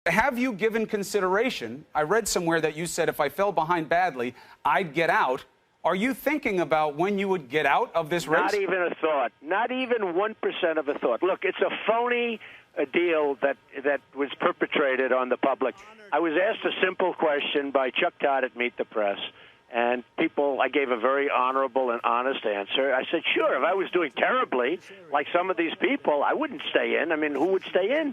Have you given consideration? I read somewhere that you said if I fell behind badly, I'd get out. Are you thinking about when you would get out of this race? Not even a thought. Not even 1% of a thought. Look, it's a phony deal that was perpetrated on the public. I was asked a simple question by Chuck Todd at Meet the Press, and I gave a very honorable and honest answer. I said, sure, if I was doing terribly, like some of these people, I wouldn't stay in. I mean, who would stay in?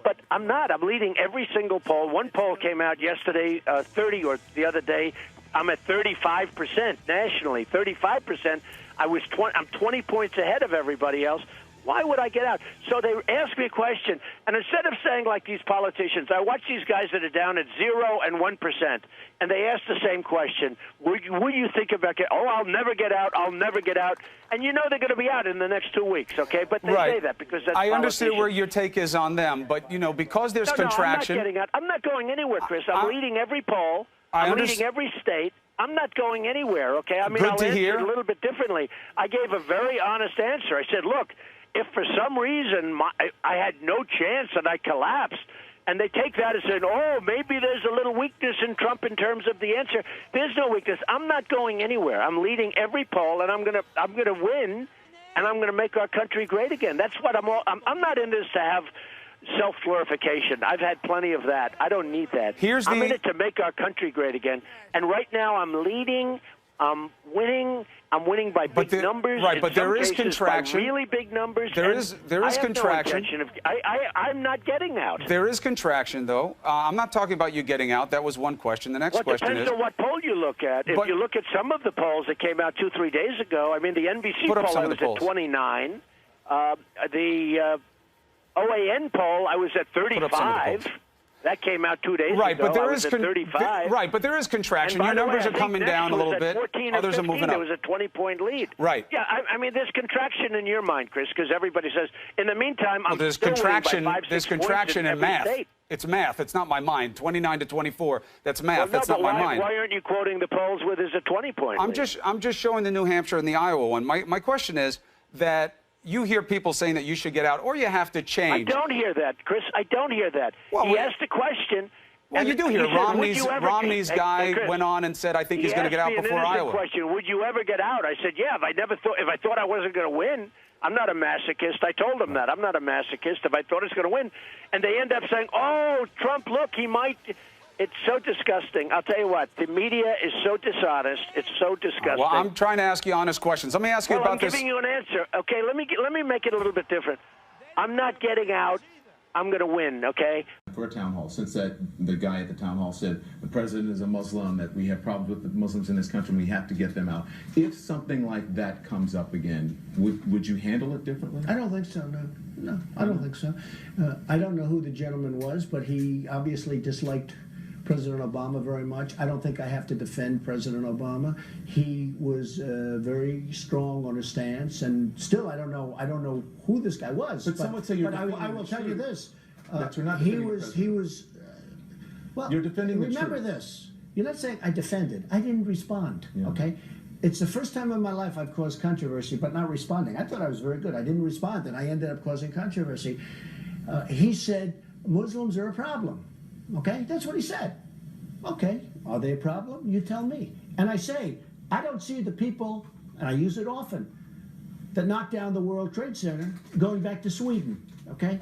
But I'm not. I'm leading every single poll. One poll came out yesterday, 30 or the other day. I'm at 35% nationally. 35%. I'm 20 points ahead of everybody else. Why would I get out? So they asked me a question, and instead of saying like these politicians, I watch these guys that are down at 0 and 1%, and they ask the same question: Would you think about getting? Oh, I'll never get out. I'll never get out. And you know they're going to be out in the next 2 weeks, okay? But they say that because that's I understand where your take is on them, but you know because there's contraction. I'm not getting out. I'm not going anywhere, Chris. I'm leading every poll. I'm leading every state. I'm not going anywhere, okay? I mean, I'll answer it a little bit differently. I gave a very honest answer. I said, look, if for some reason I had no chance and I collapsed, and they take that as saying, oh, maybe there's a little weakness in Trump in terms of the answer. There's no weakness. I'm not going anywhere. I'm leading every poll, and I'm gonna win, and I'm gonna make our country great again. That's what I'm not in this to have self-glorification. I've had plenty of that. I don't need that. I'm in it to make our country great again. And right now I'm leading. I'm winning. I'm winning by big numbers. Right, but there is contraction. By really big numbers. There is contraction. I'm not getting out. There is contraction, though. I'm not talking about you getting out. That was one question. The next question is... It depends on what poll you look at. If you look at some of the polls that came out 2-3 days ago, I mean, the NBC poll I was at 29. The OAN poll, I was at 35. That came out 2 days ago. But there is 35. Right, but there is contraction. Your numbers are coming down a little bit. Others are moving up. There was a 20-point lead. Right. Yeah, I mean, there's contraction in your mind, Chris, because everybody says, in the meantime, I'm there's still contraction. by 5, 6 there's contraction in math. State. It's math. It's not my mind. 29 to 24. That's math. That's not my mind. Why aren't you quoting the polls where there's a 20-point lead? I'm just showing the New Hampshire and the Iowa one. My question is that you hear people saying that you should get out or you have to change. I don't hear that, Chris. I don't hear that. Well, he asked a question. Well, you do hear Romney's guy went on and said, I think he's going to get out before Iowa. Question, would you ever get out? I said, yeah, if I thought I wasn't going to win, I'm not a masochist. I told him that. I'm not a masochist if I thought it's going to win. And they end up saying, oh, Trump, look, he might. It's so disgusting. I'll tell you what, the media is so dishonest. It's so disgusting. Well, I'm trying to ask you honest questions. Let me ask you about this. I'm giving you an answer. Okay, let me make it a little bit different. I'm not getting out. I'm going to win, okay? For a town hall, since the guy at the town hall said the president is a Muslim, that we have problems with the Muslims in this country, and we have to get them out. If something like that comes up again, would you handle it differently? I don't think so, no. No, I don't think so. I don't know who the gentleman was, but he obviously disliked President Obama very much. I don't think I have to defend President Obama. He was very strong on his stance, and still I don't know who this guy was. But some would say you're I will tell you this: that you're not he was. Well, you're defending the truth. Remember this: you're not saying I defended. I didn't respond. Yeah. Okay. It's the first time in my life I've caused controversy, but not responding. I thought I was very good. I didn't respond, and I ended up causing controversy. He said Muslims are a problem. Okay, that's what he said. Okay, are they a problem? You tell me. And I say, I don't see the people, and I use it often, that knocked down the World Trade Center going back to Sweden. Okay?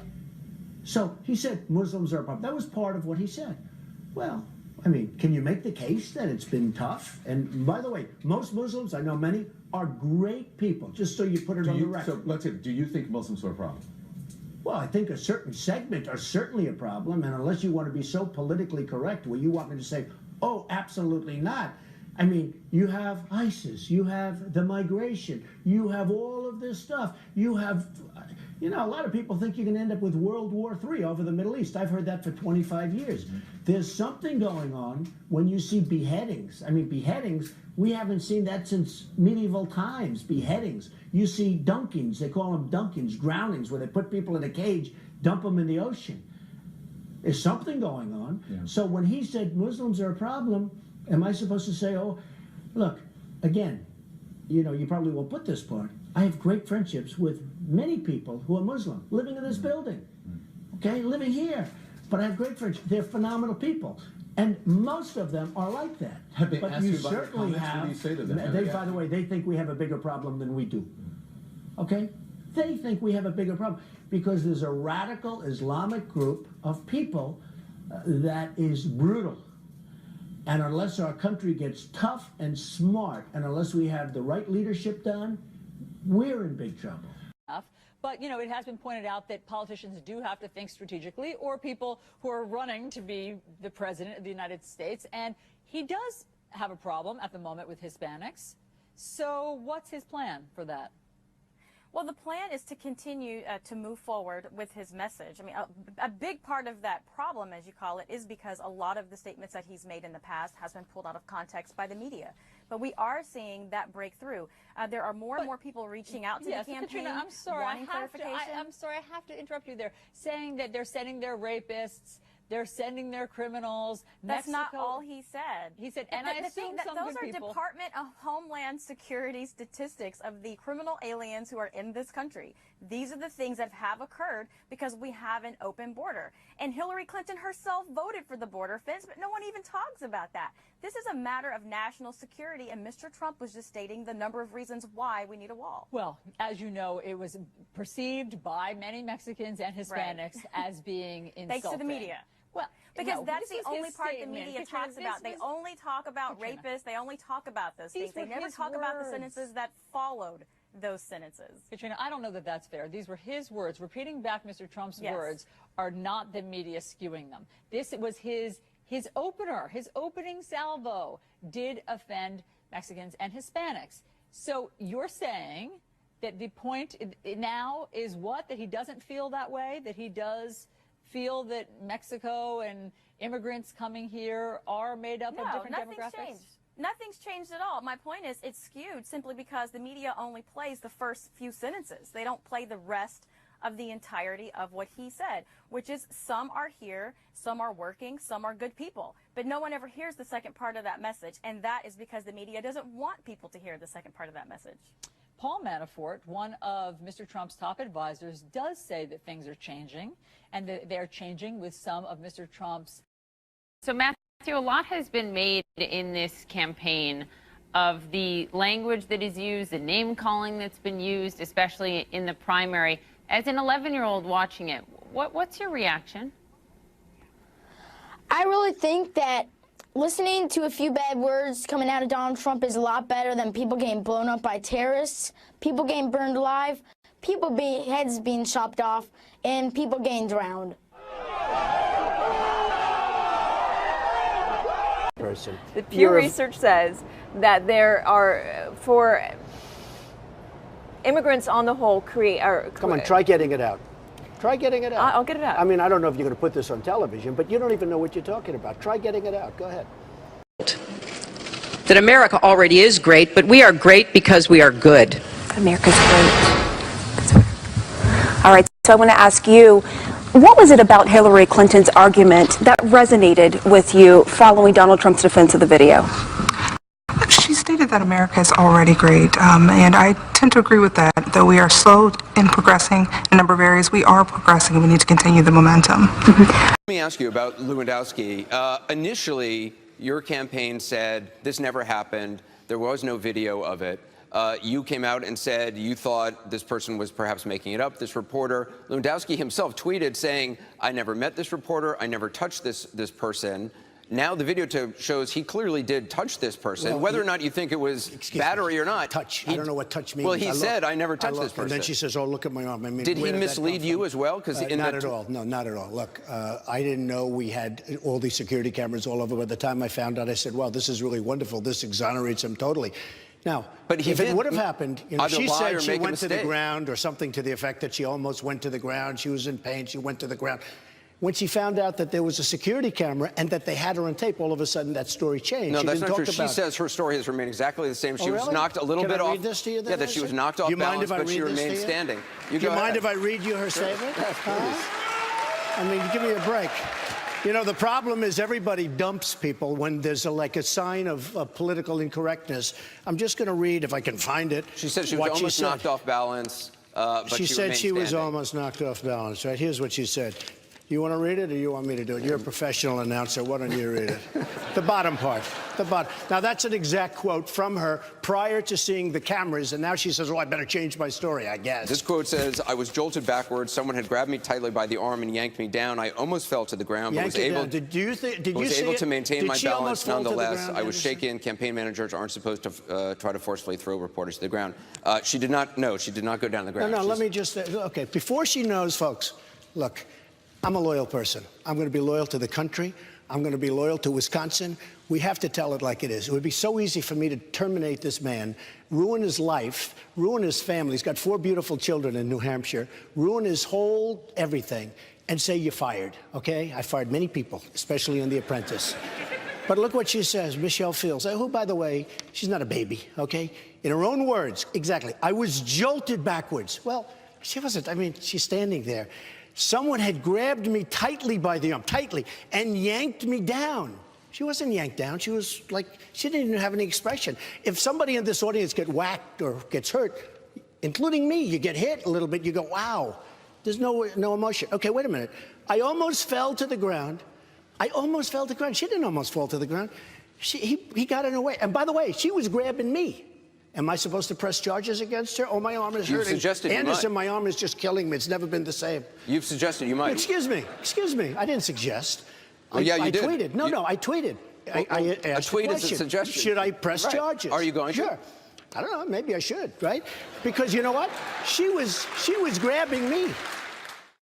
So he said Muslims are a problem. That was part of what he said. Well, I mean, can you make the case that it's been tough? And by the way, most Muslims, I know many, are great people, just so you put it on the record. So let's say, do you think Muslims are a problem? Well, I think a certain segment are certainly a problem, and unless you want to be so politically correct where you want me to say, oh, absolutely not. I mean, you have ISIS, you have the migration, you have all of this stuff, you have, you know, a lot of people think you can end up with World War III over the Middle East. I've heard that for 25 years. There's something going on when you see beheadings. I mean, beheadings, we haven't seen that since medieval times, beheadings. You see dunkings, they call them dunkings, drownings, where they put people in a cage, dump them in the ocean. There's something going on. Yeah. So when he said Muslims are a problem, am I supposed to say, oh, look, again, you know, you probably won't put this part. I have great friendships with many people who are Muslim, living in this building, okay, living here. but I have great friends. They're phenomenal people. And most of them are like that. Have they but asked you you about their certainly comments? have. What do you say to them? By the way, they think we have a bigger problem than we do. Okay? They think we have a bigger problem because there's a radical Islamic group of people that is brutal. And unless our country gets tough and smart, and unless we have the right leadership done, we're in big trouble. But, you know, it has been pointed out that politicians do have to think strategically, or people who are running to be the president of the United States. And he does have a problem at the moment with Hispanics. So what's his plan for that? Well, the plan is to continue to move forward with his message. I mean, a big part of that problem, as you call it, is because a lot of the statements that he's made in the past has been pulled out of context by the media. But we are seeing that breakthrough. There are more and more people reaching out to the campaign, Katrina, I'm sorry, wanting clarification. I'm sorry, I have to interrupt you there. Saying that they're sending their rapists, they're sending their criminals. That's Mexico, not all he said. He said, and I assume some those good are people. Department of Homeland Security statistics of the criminal aliens who are in this country. These are the things that have occurred because we have an open border. And Hillary Clinton herself voted for the border fence, but no one even talks about that. This is a matter of national security, and Mr. Trump was just stating the number of reasons why we need a wall. Well, as you know, it was perceived by many Mexicans and Hispanics as being insulting. Thanks to the media. Well, because no, that's this the was only his part the statement. media Katrina, talks about. They only talk about Katrina. rapists. They only talk about those These things. They were never his talk about the words. sentences that followed those sentences. Katrina, I don't know that that's fair. These were his words. Repeating back Mr. Trump's Yes. words are not the media skewing them. This was his opener. His opening salvo did offend Mexicans and Hispanics. So you're saying that the point now is what? That he doesn't feel that way? That he does feel that Mexico and immigrants coming here are made up of different demographics? Changed. Nothing's changed at all. My point is it's skewed simply because the media only plays the first few sentences. They don't play the rest of the entirety of what he said, which is some are here, some are working, some are good people. But no one ever hears the second part of that message, and that is because the media doesn't want people to hear the second part of that message. Paul Manafort, one of Mr. Trump's top advisors, does say that things are changing, and that they're changing with some of Mr. Trump's. So, Matthew, a lot has been made in this campaign of the language that is used, the name-calling that's been used, especially in the primary. As an 11-year-old watching it, what's your reaction? I really think that listening to a few bad words coming out of Donald Trump is a lot better than people getting blown up by terrorists, people getting burned alive, heads being chopped off, and people getting drowned. The Pew Research says that there are, for immigrants on the whole, Come on, try getting it out. Try getting it out. I'll get it out. I mean, I don't know if you're going to put this on television, but you don't even know what you're talking about. Try getting it out. Go ahead. That America already is great, but we are great because we are good. America's great. All right, so I want to ask you, what was it about Hillary Clinton's argument that resonated with you following Donald Trump's defense of the video? She stated that America is already great, and I tend to agree with that. Though we are slow in progressing in a number of areas, we are progressing, and we need to continue the momentum. Let me ask you about Lewandowski. Initially, your campaign said this never happened. There was no video of it. You came out and said you thought this person was perhaps making it up, this reporter. Lewandowski himself tweeted saying, I never met this reporter, I never touched this person. Now the video shows he clearly did touch this person. Well, whether or not you think it was battery or not. Touch. I don't know what touch means. Well, he said, I never touched this person. And then she says, oh, look at my arm. I mean, did he mislead you as well? Not at all. No, not at all. Look, I didn't know we had all these security cameras all over. By the time I found out, I said, wow, this is really wonderful. This exonerates him totally. Now, but if it would have happened, you know, she said she went to the mistake. ground or something to the effect that she almost went to the ground. She was in pain. She went to the ground. When she found out that there was a security camera and that they had her on tape, all of a sudden that story changed. No, she that's didn't not true. talk She about says her story has remained exactly the same. She was really? knocked a little Can bit I off. read this to you then, Yeah, that she was knocked off Do you mind balance, if I but read she this remained to you? standing. Do you mind if I read you her statement? I mean, give me a break. You know, the problem is everybody dumps people when there's like a sign of political incorrectness. I'm just going to read, if I can find it. She said she was almost knocked off balance, but she said she was standing. almost knocked off balance, right? Here's what she said. You want to read it or you want me to do it? You're a professional announcer. Why don't you read it? The bottom part. The bottom. Now, that's an exact quote from her prior to seeing the cameras, and now she says, oh, I better change my story, I guess. This quote says, I was jolted backwards. Someone had grabbed me tightly by the arm and yanked me down. I almost fell to the ground, but was able to maintain my balance nonetheless. I was shaken. Campaign managers aren't supposed to try to forcefully throw reporters to the ground. She did not go down the ground. No, let me just, okay, before she knows, folks, look, I'm a loyal person. I'm going to be loyal to the country. I'm going to be loyal to Wisconsin. We have to tell it like it is. It would be so easy for me to terminate this man, ruin his life, ruin his family. He's got 4 beautiful children in New Hampshire, ruin his whole everything, and say you're fired, okay? I fired many people, especially in The Apprentice. But look what she says, Michelle Fields, who, by the way, she's not a baby, okay? In her own words, exactly, I was jolted backwards. Well, she wasn't. I mean, she's standing there. Someone had grabbed me tightly by the arm, and yanked me down. She wasn't yanked down. She was like, she didn't even have any expression. If somebody in this audience gets whacked or gets hurt, including me, you get hit a little bit, you go, wow, there's no emotion. Okay, wait a minute. I almost fell to the ground. She didn't almost fall to the ground. He got in her way. And by the way, she was grabbing me. Am I supposed to press charges against her? Oh, my arm is hurting. You've suggested Anderson, my arm is just killing me. It's never been the same. You've suggested you might. Excuse me. I didn't suggest. Well, yeah, you did. I tweeted. No, I tweeted. I asked a tweet the is a suggestion. Should I press charges? Are you going to? Sure. I don't know. Maybe I should, right? Because you know what? She was grabbing me.